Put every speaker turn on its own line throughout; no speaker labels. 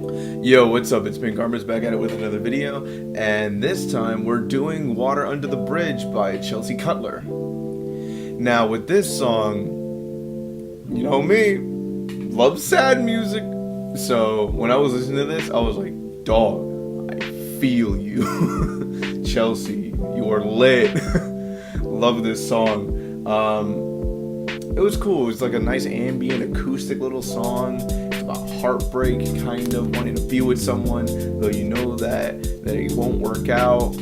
Yo, what's up? It's been Armpits back at it with another video, and this time we're doing Water Under the Bridge by Chelsea Cutler. Now, with this song, you know me, love sad music. So when I was listening to this, I was like, dog, I feel you. Chelsea, you are lit. Love this song. It was cool. It was like a nice ambient acoustic little song. It's about heartbreak, kind of wanting to be with someone, though you know that it won't work out.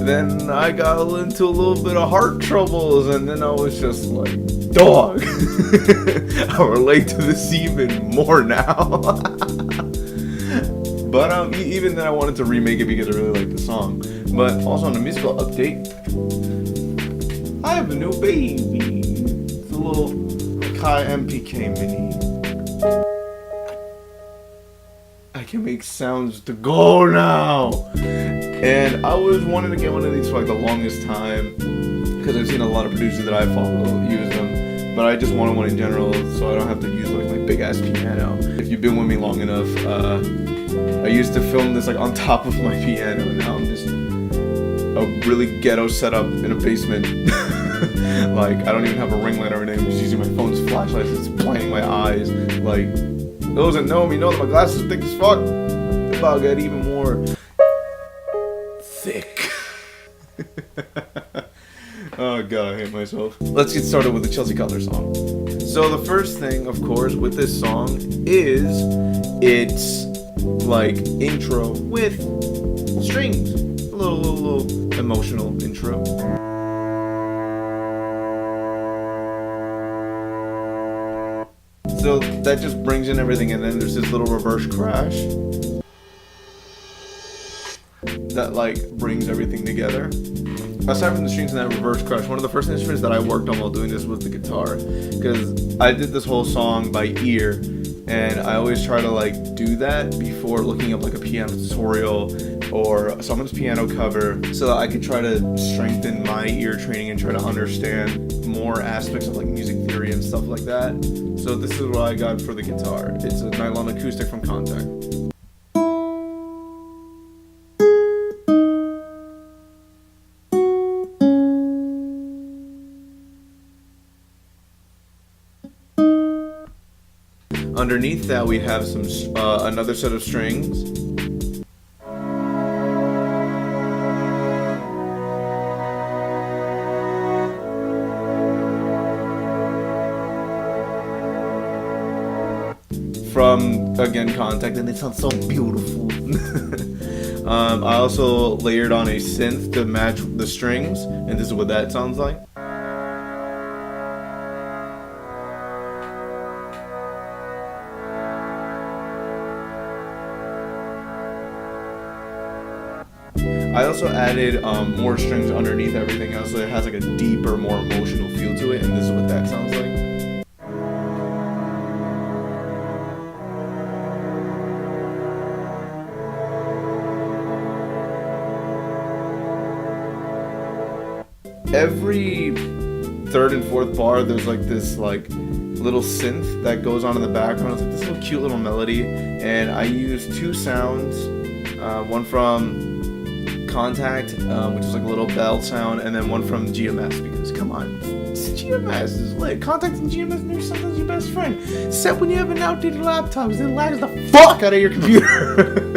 Then I got into a little bit of heart troubles, and then I was just like, dog, I relate to this even more now. But even then I wanted to remake it because I really like the song. But also on the musical update, I have a new baby. It's a little Kai MPK mini. I can make sounds to go now. And I was wanting to get one of these for like the longest time because I've seen a lot of producers that I follow use them, but I just wanted one in general so I don't have to use like my big ass piano. If you've been with me long enough, I used to film this like on top of my piano, and now I'm just a really ghetto setup in a basement. Like I don't even have a ring light or anything. I'm just using my phone's flashlight. It's blinding my eyes. Like those that know me know that my glasses are thick as fuck. They're about to get even more thick. Oh god, I hate myself. Let's get started with the Chelsea Cutler song. So the first thing, of course, with this song is its like intro with strings. A little emotional intro. So that just brings in everything, and then there's this little reverse crash that like brings everything together. Aside from the strings and that reverse crash, one of the first instruments that I worked on while doing this was the guitar, because I did this whole song by ear, and I always try to like do that before looking up like a piano tutorial or someone's piano cover, so that I could try to strengthen my ear training and try to understand more aspects of like music theory and stuff like that. So this is what I got for the guitar. It's a nylon acoustic from Contact. Underneath that we have some another set of strings. From again Contact, and it sounds so beautiful. I also layered on a synth to match the strings, and this is what that sounds like. I also added more strings underneath everything else, so it has like a deeper, more emotional feel to it, and this is what that sounds like. Every third and fourth bar, there's like this like little synth that goes on in the background. It's like this little cute little melody, and I used two sounds, one from Contact, which is like a little bell sound, and then one from GMS, because come on, it's GMS is lit. Contact and GMS are sometimes your best friend, except when you have an outdated laptop, it lags the fuck out of your computer.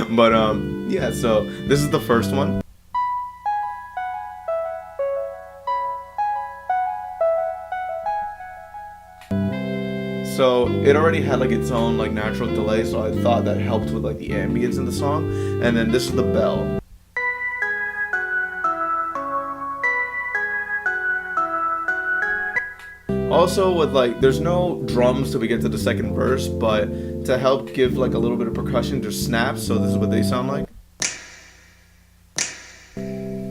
But yeah, so this is the first one. So it already had like its own like natural delay, so I thought that helped with like the ambience in the song. And then this is the bell. Also with like, there's no drums till we get to the second verse, but to help give like a little bit of percussion, there's snaps, so this is what they sound like.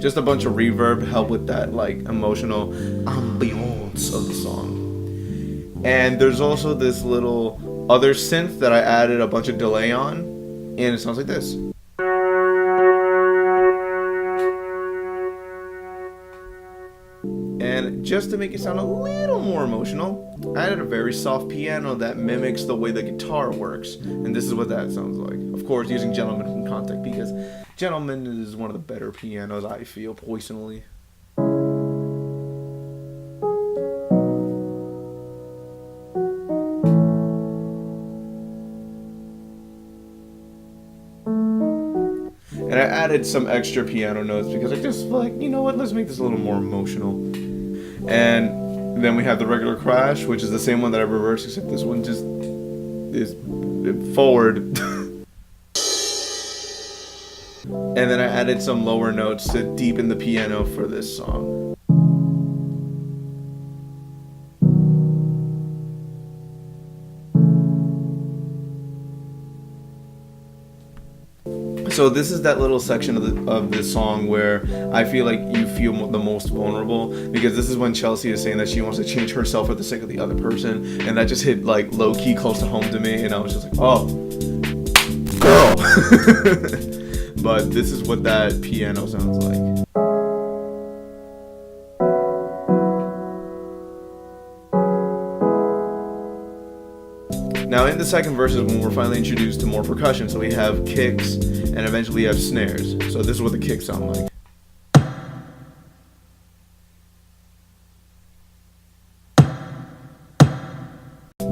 Just a bunch of reverb help with that like emotional ambiance of the song. And there's also this little other synth that I added a bunch of delay on, and it sounds like this. And And just to make it sound a little more emotional, I added a very soft piano that mimics the way the guitar works. And this is what that sounds like. Of course, using Gentleman from Contact, because Gentleman is one of the better pianos, I feel, personally. And I added some extra piano notes because I just feel like, you know what, let's make this a little more emotional. And then we have the regular crash, which is the same one that I reversed, except this one just is forward. And then I added some lower notes to deepen the piano for this song. So this is that little section of this song where I feel like you feel the most vulnerable, because this is when Chelsea is saying that she wants to change herself for the sake of the other person, and that just hit like low-key close to home to me, and I was just like, oh, girl. But this is what that piano sounds like. Now in the second verse is when we're finally introduced to more percussion. So we have kicks and eventually we have snares. So this is what the kicks sound like.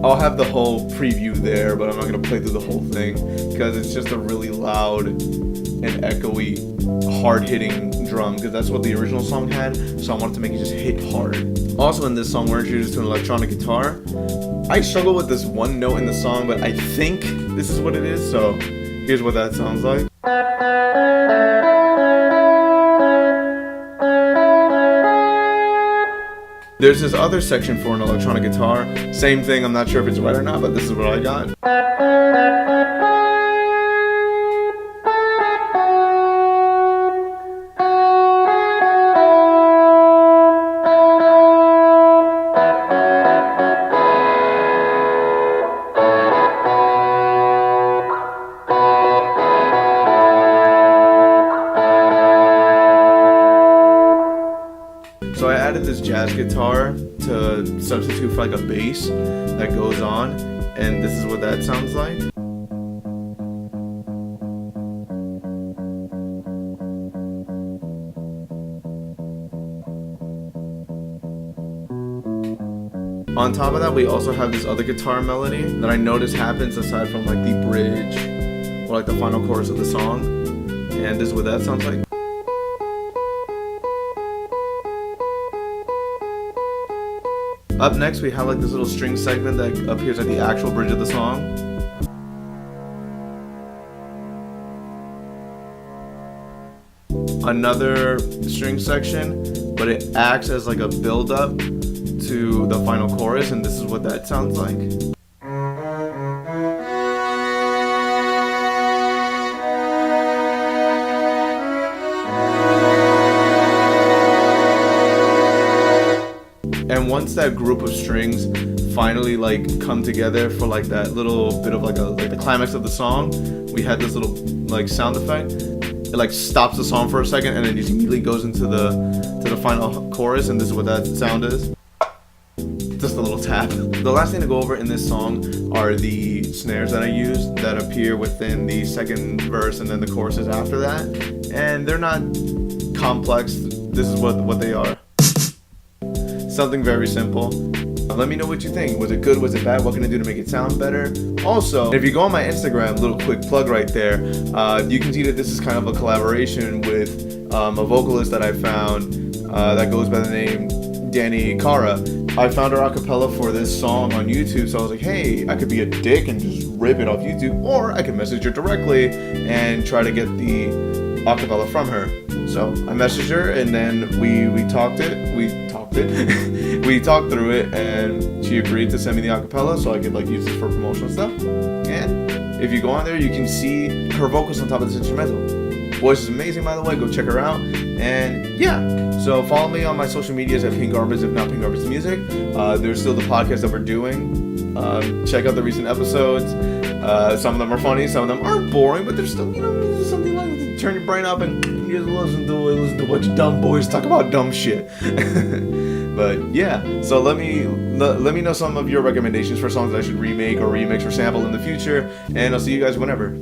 I'll have the whole preview there, but I'm not going to play through the whole thing because it's just a really loud and echoey, hard-hitting drum, because that's what the original song had, so I wanted to make it just hit hard. Also in this song, we're introduced to an electronic guitar. I struggle with this one note in the song, but I think this is what it is, so here's what that sounds like. There's this other section for an electronic guitar. Same thing, I'm not sure if it's right or not, but this is what I got. So I added this jazz guitar to substitute for like a bass that goes on, and this is what that sounds like. On top of that, we also have this other guitar melody that I noticed happens aside from like the bridge or like the final chorus of the song, and this is what that sounds like. Up next, we have like this little string segment that appears at the actual bridge of the song. Another string section, but it acts as like a build-up to the final chorus, and this is what that sounds like. And once that group of strings finally like come together for like that little bit of like the climax of the song, we had this little like sound effect. It like stops the song for a second and then just immediately goes into the final chorus, and this is what that sound is. Just a little tap. The last thing to go over in this song are the snares that I used that appear within the second verse and then the choruses after that. And they're not complex. This is what they are. Something very simple. Let me know what you think. Was it good? Was it bad? What can I do to make it sound better? Also, if you go on my Instagram, little quick plug right there, you can see that this is kind of a collaboration with a vocalist that I found that goes by the name Danny Cara. I found her a cappella for this song on YouTube, so I was like, hey, I could be a dick and just rip it off YouTube, or I could message her directly and try to get the a cappella from her. So I messaged her, and then we talked through it, and she agreed to send me the acapella so I could like use this for promotional stuff. And if you go on there, you can see her vocals on top of this instrumental. Voice is amazing, by the way. Go check her out. And yeah, so follow me on my social medias at Pink Armpits, if not Pink Armpits Music. There's still the podcast that we're doing. Check out the recent episodes. Some of them are funny, some of them aren't boring, but there's still, something like to turn your brain up and just listen to a bunch of dumb boys talk about dumb shit. But yeah, so let me know some of your recommendations for songs that I should remake or remix or sample in the future, and I'll see you guys whenever.